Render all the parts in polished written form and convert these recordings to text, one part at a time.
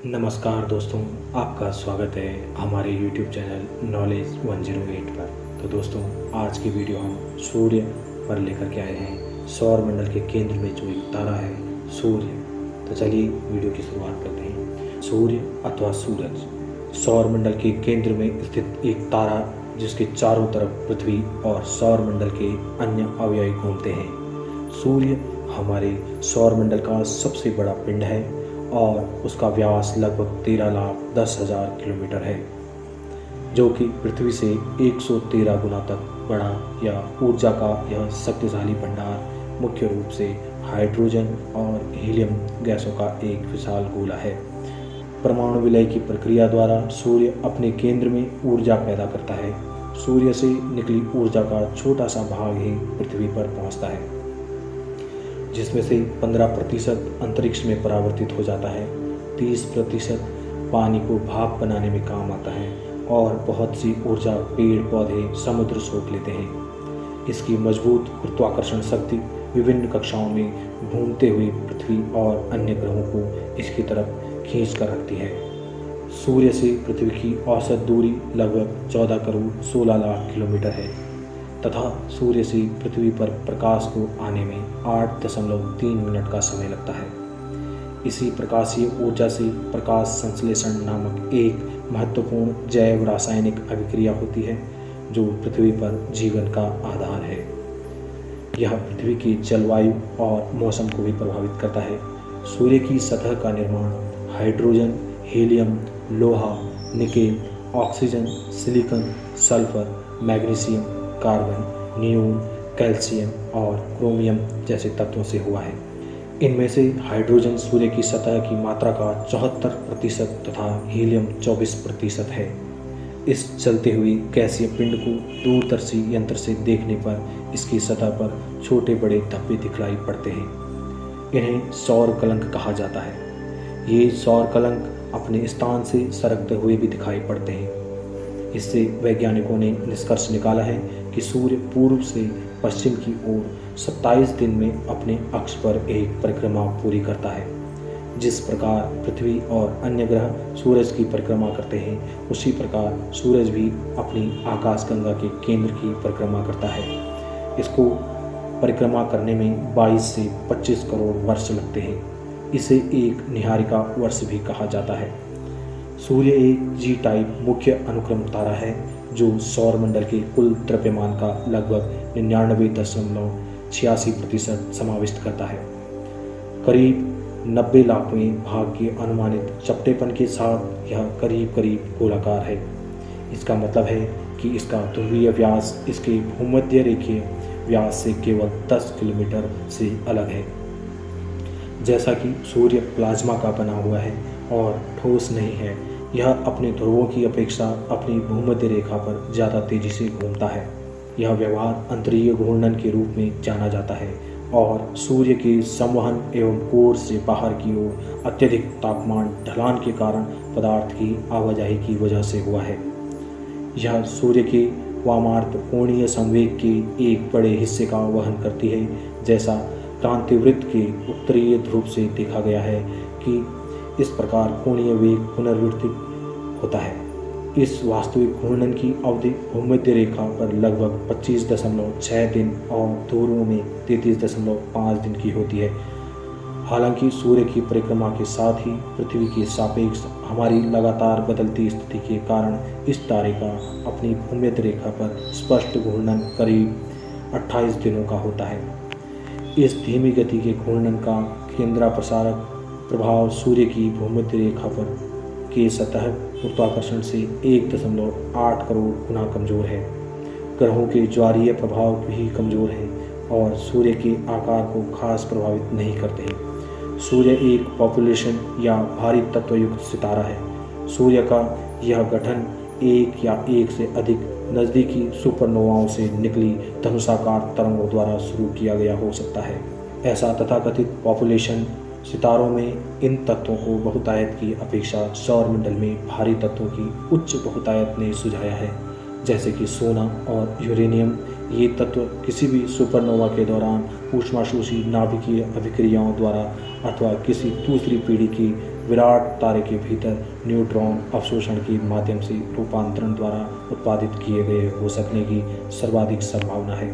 नमस्कार दोस्तों, आपका स्वागत है हमारे YouTube चैनल नॉलेज 108 पर। तो दोस्तों, आज की वीडियो हम सूर्य पर लेकर के आए हैं। सौर मंडल के केंद्र में जो एक तारा है सूर्य। तो चलिए वीडियो की शुरुआत करते हैं। सूर्य अथवा सूरज सौर मंडल के केंद्र में स्थित एक तारा जिसके चारों तरफ पृथ्वी और सौर मंडल के अन्य अवयव घूमते हैं। सूर्य हमारे सौर मंडल का सबसे बड़ा पिंड है और उसका व्यास लगभग 13,10,000 किलोमीटर है, जो कि पृथ्वी से 113 गुना तक बड़ा। या ऊर्जा का यह शक्तिशाली भंडार मुख्य रूप से हाइड्रोजन और हीलियम गैसों का एक विशाल गोला है। परमाणु विलय की प्रक्रिया द्वारा सूर्य अपने केंद्र में ऊर्जा पैदा करता है। सूर्य से निकली ऊर्जा का छोटा सा भाग ही पृथ्वी पर पहुंचता है, जिसमें से 15% अंतरिक्ष में परावर्तित हो जाता है, 30% पानी को भाप बनाने में काम आता है और बहुत सी ऊर्जा पेड़ पौधे समुद्र सोख लेते हैं। इसकी मजबूत गुरुत्वाकर्षण शक्ति विभिन्न कक्षाओं में घूमते हुए पृथ्वी और अन्य ग्रहों को इसकी तरफ खींच कर रखती है। सूर्य से पृथ्वी की औसत दूरी लगभग 14 करोड़ 16 लाख किलोमीटर है तथा सूर्य से पृथ्वी पर प्रकाश को आने में 8.3 मिनट का समय लगता है। इसी प्रकाशीय ऊर्जा से प्रकाश संश्लेषण नामक एक महत्वपूर्ण जैव रासायनिक अभिक्रिया होती है, जो पृथ्वी पर जीवन का आधार है। यह पृथ्वी की जलवायु और मौसम को भी प्रभावित करता है। सूर्य की सतह का निर्माण हाइड्रोजन, हीलियम, लोहा, nickel, oxygen, silicon, sulphur, magnesium, carbon, neon, calcium और क्रोमियम जैसे तत्वों से हुआ है। इनमें से हाइड्रोजन सूर्य की सतह की मात्रा का 74% तथा हीलियम 24% है। इस चलते हुए गैसीय पिंड को दूरदर्शी यंत्र से देखने पर इसकी सतह पर छोटे बड़े धब्बे दिखलाई पड़ते हैं। इन्हें सौर कलंक कहा जाता है। ये सौर कलंक अपने स्थान से सरकते हुए भी दिखाई पड़ते हैं। इससे वैज्ञानिकों ने निष्कर्ष निकाला है कि सूर्य पूर्व से पश्चिम की ओर 27 दिन में अपने अक्ष पर एक परिक्रमा पूरी करता है। जिस प्रकार पृथ्वी और अन्य ग्रह सूरज की परिक्रमा करते हैं, उसी प्रकार सूरज भी अपनी आकाशगंगा के केंद्र की परिक्रमा करता है। इसको परिक्रमा करने में 22 से 25 करोड़ वर्ष लगते हैं। इसे एक निहारिका वर्ष भी कहा जाता है। सूर्य एक जी टाइप मुख्य अनुक्रम तारा है, जो सौर मंडल के कुल द्रव्यमान का लगभग 99.86% समाविष्ट करता है। करीब 90 लाखवें भाग के अनुमानित चपटेपन के साथ यह करीब करीब गोलाकार है। इसका मतलब है कि इसका ध्रुवीय व्यास इसके भूमध्य रेखीय व्यास से केवल 10 किलोमीटर से अलग है। जैसा कि सूर्य प्लाज्मा का बना हुआ है और ठोस नहीं है, यह अपने ध्रुवों की अपेक्षा अपनी भूमध्य रेखा पर ज़्यादा तेजी से घूमता है। यह व्यवहार अंतरीय घूर्णन के रूप में जाना जाता है और सूर्य के संवहन एवं कोर से बाहर की ओर अत्यधिक तापमान ढलान के कारण पदार्थ की आवाजाही की वजह से हुआ है। यह सूर्य के वामार्त कोणीय संवेग के एक बड़े हिस्से का वहन करती है। जैसा क्रांतिवृत्त के उत्तरीय ध्रुव से देखा गया है कि इस प्रकार कोणीय वेग पुनर्वितरित होता है। इस वास्तविक घूर्णन की अवधि भूमध्य रेखा पर लगभग 25.6 दिन और ध्रुवों में 33.5 दिन की होती है। हालांकि सूर्य की परिक्रमा के साथ ही पृथ्वी के सापेक्ष हमारी लगातार बदलती स्थिति के कारण इस तारे का अपनी भूमध्य रेखा पर स्पष्ट घूर्णन करीब 28 दिनों का होता है। इस धीमी गति के घूर्णन का केंद्रापसारक प्रभाव सूर्य की भूमध्य रेखा पर के सतह गुरुत्वाकर्षण से 1.8 करोड़ गुना कमज़ोर है। ग्रहों के ज्वारीय प्रभाव भी कमज़ोर है और सूर्य के आकार को खास प्रभावित नहीं करते हैं। सूर्य एक पॉपुलेशन या भारी तत्वयुक्त सितारा है। सूर्य का यह गठन एक या एक से अधिक नज़दीकी सुपरनोवाओं से निकली धनुषाकार तरंगों द्वारा शुरू किया गया हो सकता है। ऐसा तथाकथित पॉपुलेशन सितारों में इन तत्वों को बहुतायत की अपेक्षा सौर मंडल में भारी तत्वों की उच्च बहुतायत ने सुझाया है, जैसे कि सोना और यूरेनियम। ये तत्व किसी भी सुपरनोवा के दौरान ऊष्माशोषी नाभिकीय अभिक्रियाओं द्वारा अथवा किसी दूसरी पीढ़ी की विराट तारे के भीतर न्यूट्रॉन अवशोषण के माध्यम से रूपांतरण द्वारा उत्पादित किए गए हो सकने की सर्वाधिक संभावना है।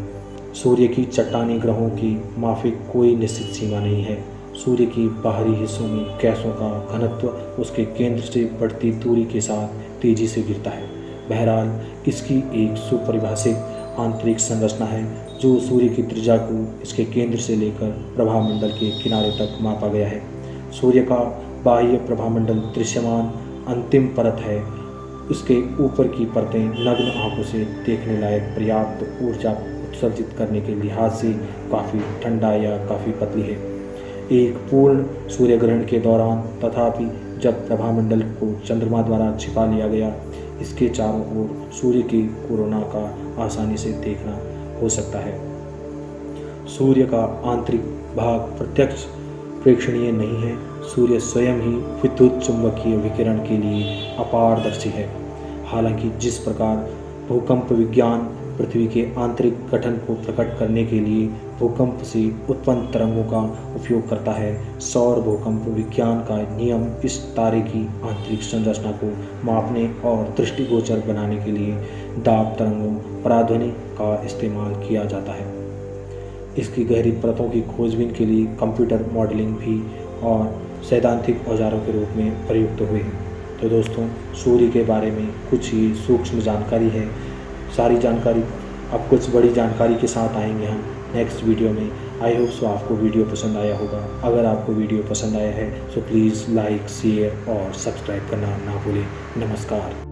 सूर्य की चट्टानी ग्रहों की माफिक कोई निश्चित सीमा नहीं है। सूर्य की बाहरी हिस्सों में गैसों का घनत्व उसके केंद्र से बढ़ती दूरी के साथ तेजी से गिरता है। बहरहाल इसकी एक सुपरिभाषित आंतरिक संरचना है जो सूर्य की त्रिज्या को इसके केंद्र से लेकर प्रभामंडल के किनारे तक मापा गया है। सूर्य का बाह्य प्रभामंडल दृश्यमान अंतिम परत है। उसके ऊपर की परतें नग्न आंखों से देखने लायक पर्याप्त ऊर्जा उत्सर्जित करने के लिहाज से काफ़ी ठंडा या काफ़ी पतली है। एक पूर्ण सूर्य ग्रहण के दौरान तथापि जब प्रभामंडल को चंद्रमा द्वारा छिपा लिया गया, इसके चारों ओर सूर्य की कोरोना का आसानी से देखना हो सकता है। सूर्य का आंतरिक भाग प्रत्यक्ष प्रेक्षणीय नहीं है। सूर्य स्वयं ही विद्युत चुंबकीय विकिरण के लिए अपारदर्शी है। हालांकि जिस प्रकार भूकंप विज्ञान पृथ्वी के आंतरिक गठन को प्रकट करने के लिए भूकंप से उत्पन्न तरंगों का उपयोग करता है, सौर भूकंप विज्ञान का नियम इस तारे की आंतरिक संरचना को मापने और दृष्टिगोचर बनाने के लिए दाब तरंगों पराध्वनि का इस्तेमाल किया जाता है। इसकी गहरी परतों की खोजबीन के लिए कंप्यूटर मॉडलिंग भी और सैद्धांतिक औजारों के रूप में प्रयुक्त हुए हैं। तो दोस्तों, सूर्य के बारे में कुछ ही सूक्ष्म जानकारी है। सारी जानकारी अब कुछ बड़ी जानकारी के साथ आएंगे हम नेक्स्ट वीडियो में। आई होप सो आपको वीडियो पसंद आया होगा। अगर आपको वीडियो पसंद आया है तो प्लीज़ लाइक, शेयर और सब्सक्राइब करना ना भूलें। नमस्कार।